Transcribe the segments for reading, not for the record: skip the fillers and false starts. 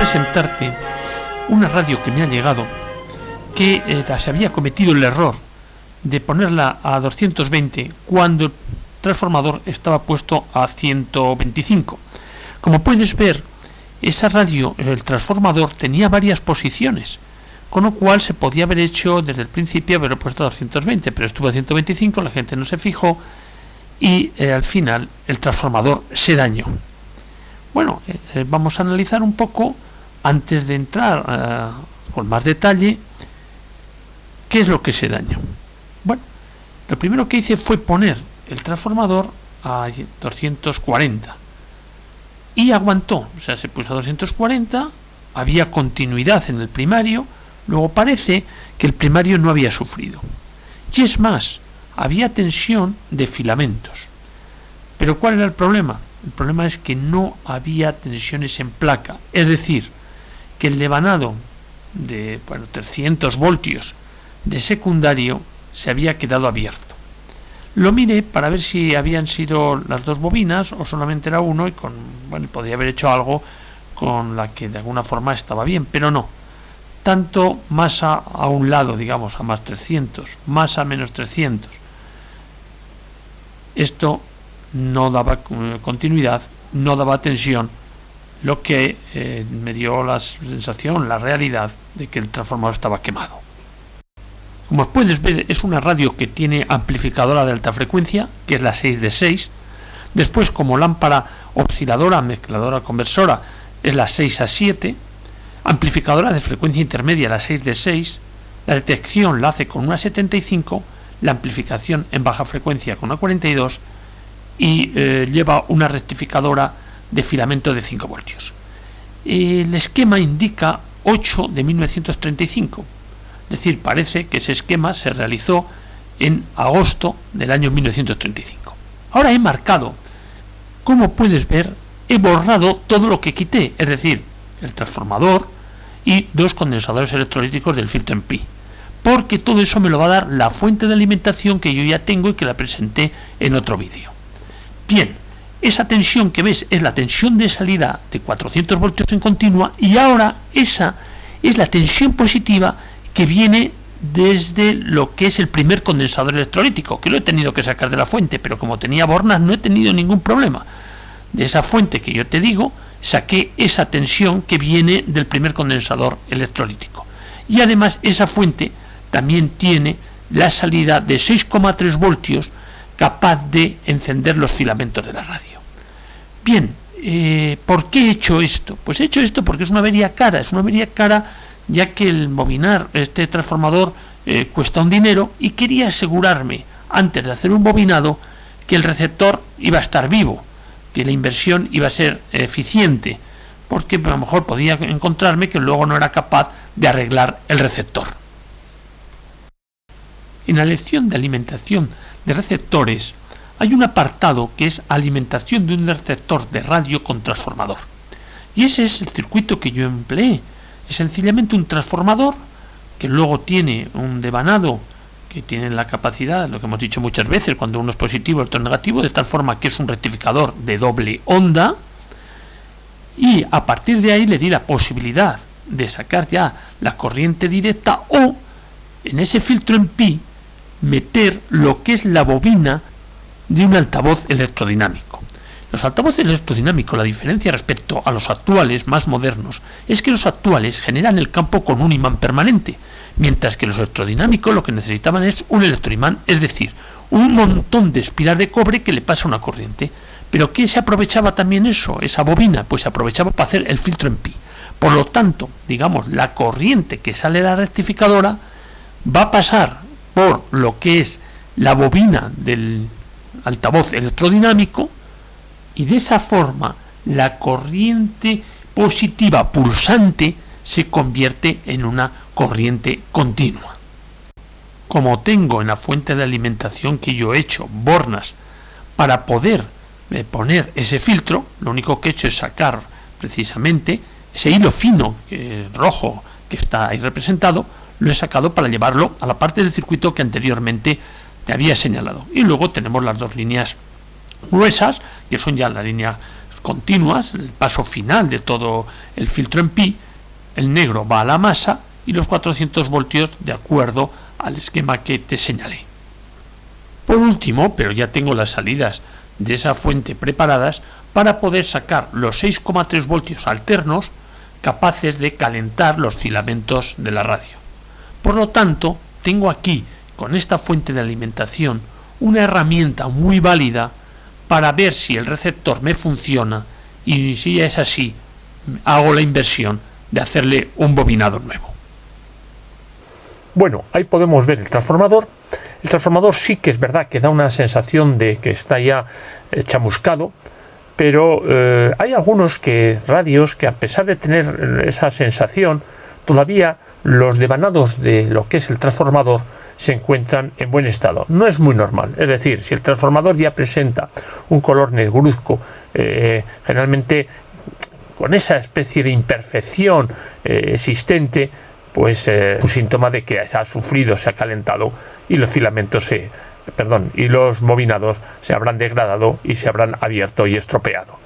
presentarte una radio que me ha llegado, que se había cometido el error de ponerla a 220 cuando el transformador estaba puesto a 125. Como puedes ver, esa radio, el transformador, tenía varias posiciones, con lo cual se podía haber hecho desde el principio haberlo puesto a 220, pero estuvo a 125, la gente no se fijó y al final el transformador se dañó. Bueno, vamos a analizar un poco, antes de entrar con más detalle, qué es lo que se dañó. Bueno, lo primero que hice fue poner el transformador a 240 y aguantó, o sea, se puso a 240, había continuidad en el primario, luego parece que el primario no había sufrido. Y es más, había tensión de filamentos. Pero ¿cuál era el problema? El problema es que no había tensiones en placa, es decir, que el devanado de 300 voltios de secundario se había quedado abierto. Lo miré para ver si habían sido las dos bobinas o solamente era uno y podría haber hecho algo con la que de alguna forma estaba bien, pero no. Tanto masa a un lado, digamos, a más 300, masa a menos 300. Esto no daba continuidad, no daba tensión, lo que me dio la sensación, la realidad de que el transformador estaba quemado. Como puedes ver, es una radio que tiene amplificadora de alta frecuencia, que es la 6 de 6. Después, como lámpara osciladora, mezcladora, conversora, es la 6 a 7. Amplificadora de frecuencia intermedia, la 6 de 6. La detección la hace con una 75. La amplificación en baja frecuencia con una 42. Y lleva una rectificadora de filamento de 5 voltios. El esquema indica 8 de 1935. Es decir, parece que ese esquema se realizó en agosto del año 1935. Ahora he marcado, como puedes ver, he borrado todo lo que quité, es decir, el transformador y 2 condensadores electrolíticos del filtro en pi, porque todo eso me lo va a dar la fuente de alimentación que yo ya tengo y que la presenté en otro vídeo. Bien, esa tensión que ves es la tensión de salida de 400 voltios en continua y ahora esa es la tensión positiva que viene desde lo que es el primer condensador electrolítico, que lo he tenido que sacar de la fuente, pero como tenía bornas no he tenido ningún problema. De esa fuente que yo te digo, saqué esa tensión que viene del primer condensador electrolítico. Y además esa fuente también tiene la salida de 6,3 voltios capaz de encender los filamentos de la radio. Bien, ¿por qué he hecho esto? Pues he hecho esto porque es una avería cara, ya que el bobinar, este transformador, cuesta un dinero y quería asegurarme, antes de hacer un bobinado, que el receptor iba a estar vivo, que la inversión iba a ser eficiente, porque a lo mejor podía encontrarme que luego no era capaz de arreglar el receptor. En la lección de alimentación de receptores hay un apartado que es alimentación de un receptor de radio con transformador. Y ese es el circuito que yo empleé. Es sencillamente un transformador que luego tiene un devanado que tiene la capacidad, lo que hemos dicho muchas veces, cuando uno es positivo y otro es negativo, de tal forma que es un rectificador de doble onda, y a partir de ahí le di la posibilidad de sacar ya la corriente directa o en ese filtro en pi meter lo que es la bobina de un altavoz electrodinámico. Los altavoces electrodinámicos, la diferencia respecto a los actuales más modernos es que los actuales generan el campo con un imán permanente, mientras que los electrodinámicos lo que necesitaban es un electroimán, es decir, un montón de espiral de cobre que le pasa una corriente. ¿Pero qué se aprovechaba también eso, esa bobina? Pues se aprovechaba para hacer el filtro en pi. Por lo tanto, digamos, la corriente que sale de la rectificadora va a pasar por lo que es la bobina del altavoz electrodinámico, y de esa forma la corriente positiva pulsante se convierte en una corriente continua. Como tengo en la fuente de alimentación que yo he hecho bornas para poder poner ese filtro, lo único que he hecho es sacar precisamente ese hilo fino rojo que está ahí representado, lo he sacado para llevarlo a la parte del circuito que anteriormente te había señalado. Y luego tenemos las dos líneas gruesas, que son ya la línea continuas, el paso final de todo el filtro en pi, el negro va a la masa y los 400 voltios de acuerdo al esquema que te señalé. Por último, pero ya tengo las salidas de esa fuente preparadas para poder sacar los 6,3 voltios alternos capaces de calentar los filamentos de la radio. Por lo tanto, tengo aquí, con esta fuente de alimentación, una herramienta muy válida para ver si el receptor me funciona y si es así, hago la inversión de hacerle un bobinado nuevo. Bueno, ahí podemos ver el transformador. El transformador sí que es verdad que da una sensación de que está ya chamuscado, pero hay algunos radios que, a pesar de tener esa sensación, todavía los devanados de lo que es el transformador se encuentran en buen estado. No es muy normal, es decir, si el transformador ya presenta un color negruzco, generalmente con esa especie de imperfección existente, pues un síntoma de que se ha sufrido, se ha calentado y los filamentos y los bobinados se habrán degradado y se habrán abierto y estropeado.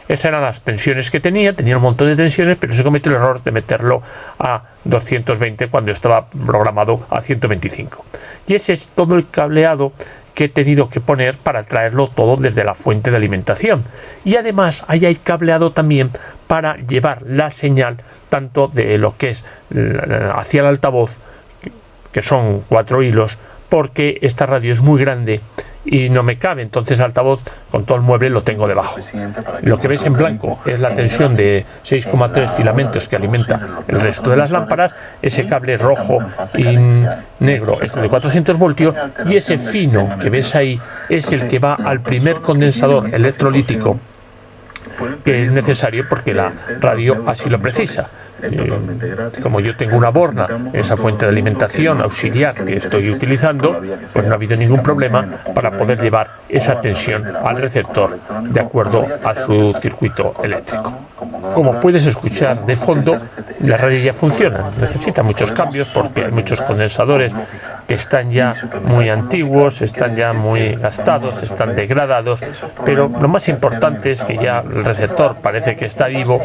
Esas eran las tensiones que tenía un montón de tensiones, pero se cometió el error de meterlo a 220 cuando estaba programado a 125. Y ese es todo el cableado que he tenido que poner para traerlo todo desde la fuente de alimentación. Y además ahí hay cableado también para llevar la señal tanto de lo que es hacia el altavoz, que son 4 hilos, porque esta radio es muy grande y no me cabe, entonces el altavoz con todo el mueble lo tengo debajo. Lo que ves en blanco es la tensión de 6,3 filamentos que alimenta el resto de las lámparas. Ese cable rojo y negro es el de 400 voltios y ese fino que ves ahí es el que va al primer condensador electrolítico que es necesario porque la radio así lo precisa. Como yo tengo una borna, esa fuente de alimentación auxiliar que estoy utilizando, pues no ha habido ningún problema para poder llevar esa tensión al receptor de acuerdo a su circuito eléctrico. Como puedes escuchar de fondo, la radio ya funciona. Necesita muchos cambios porque hay muchos condensadores que están ya muy antiguos, están ya muy gastados, están degradados, pero lo más importante es que ya el receptor parece que está vivo,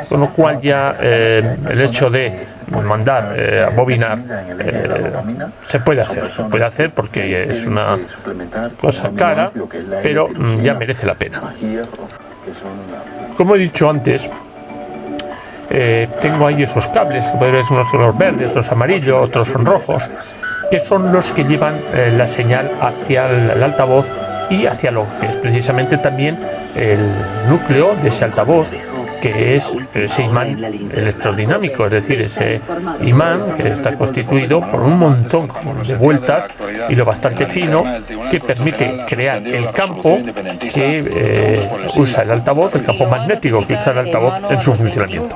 con lo cual ya el hecho de mandar a bobinar se puede hacer porque es una cosa cara, pero ya merece la pena. Como he dicho antes, tengo ahí esos cables, que puedes ver, unos color verde, otros amarillo, otros son rojos, que son los que llevan la señal hacia el altavoz y hacia lo que es precisamente también el núcleo de ese altavoz, que es ese imán electrodinámico, es decir, ese imán que está constituido por un montón de vueltas y lo bastante fino que permite crear el campo que usa el altavoz, el campo magnético que usa el altavoz en su funcionamiento.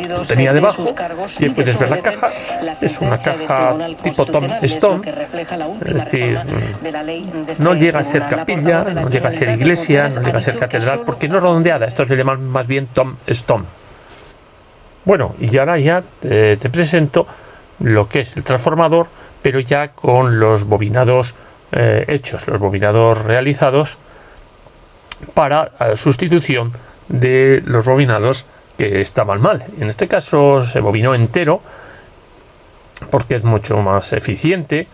Lo tenía debajo y puedes ver la caja, es una caja tipo Tom Stone, es decir, no llega a ser capilla, no llega a ser iglesia, no llega a ser catedral, porque no es redondeada, estos le llaman más bien Tom Stone. Bueno, y ahora ya te presento lo que es el transformador, pero ya con los bobinados hechos, los bobinados realizados para sustitución de los bobinados que estaban mal. En este caso se bobinó entero porque es mucho más eficiente,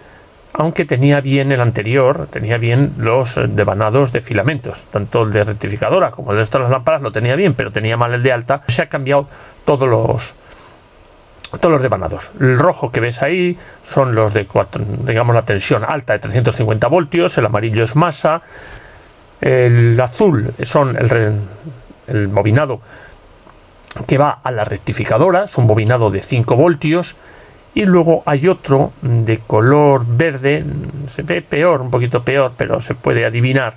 aunque tenía bien el anterior, tenía bien los devanados de filamentos, tanto el de rectificadora como el de estas lámparas lo tenía bien, pero tenía mal el de alta. Se ha cambiado todos los devanados. El rojo que ves ahí son los de digamos la tensión alta de 350 voltios, el amarillo es masa, el azul son el bobinado que va a la rectificadora, es un bobinado de 5 voltios, y luego hay otro de color verde, se ve peor, un poquito peor, pero se puede adivinar,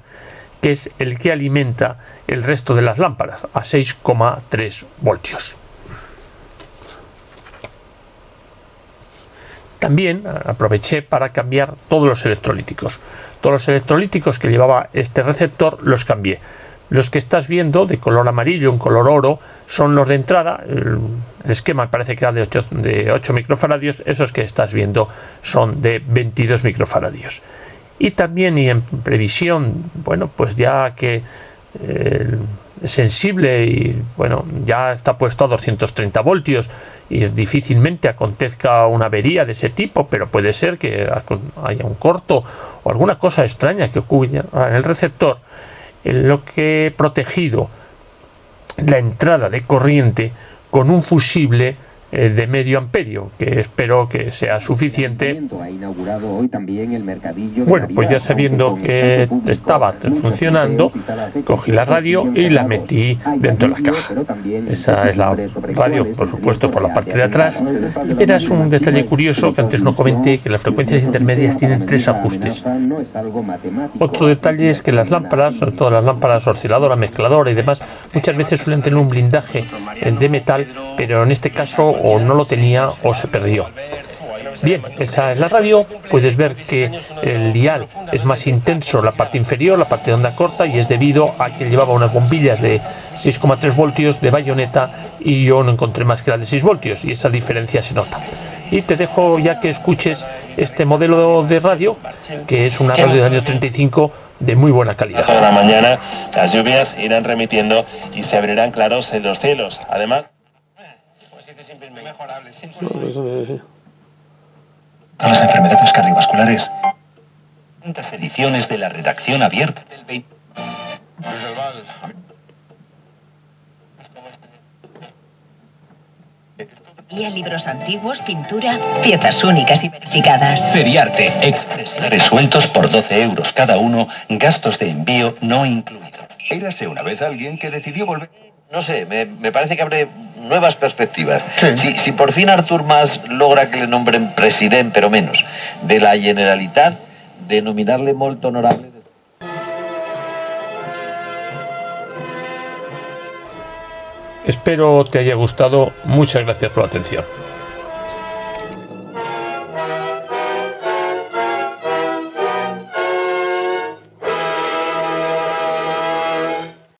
que es el que alimenta el resto de las lámparas a 6,3 voltios. También aproveché para cambiar todos los electrolíticos. Todos los electrolíticos que llevaba este receptor los cambié. Los que estás viendo de color amarillo, en color oro, son los de entrada. El esquema parece que era de 8 microfaradios. Esos que estás viendo son de 22 microfaradios. Y también, y en previsión, bueno, pues ya que sensible y bueno, ya está puesto a 230 voltios y difícilmente acontezca una avería de ese tipo, pero puede ser que haya un corto o alguna cosa extraña que ocurra en el receptor, en lo que he protegido la entrada de corriente con un fusible de medio amperio, que espero que sea suficiente. Bueno, pues ya sabiendo que estaba funcionando, cogí la radio y la metí dentro de la caja. Esa es la radio, por supuesto, por la parte de atrás. Verás un detalle curioso que antes no comenté, que las frecuencias intermedias tienen 3 ajustes. Otro detalle es que las lámparas, sobre todo las lámparas osciladora, mezcladora y demás, muchas veces suelen tener un blindaje de metal, pero en este caso o no lo tenía o se perdió. Bien, esa es la radio. Puedes ver que el dial es más intenso, la parte inferior, la parte de onda corta, y es debido a que llevaba unas bombillas de 6,3 voltios de bayoneta y yo no encontré más que las de 6 voltios y esa diferencia se nota. Y te dejo ya que escuches este modelo de radio, que es una radio del año 35 de muy buena calidad. Por la mañana las lluvias irán remitiendo y se abrirán claros en los cielos. Además, las enfermedades cardiovasculares. Tantas ediciones de la redacción abierta del libros antiguos, pintura, piezas únicas y verificadas. Feriarte Express, resueltos por 12 euros cada uno, gastos de envío no incluidos. Érase una vez alguien que decidió volver. No sé, me parece que abre nuevas perspectivas. Sí. Si por fin Artur Mas logra que le nombren president, pero menos, de la Generalitat, denominarle molt honorable. Espero te haya gustado. Muchas gracias por la atención.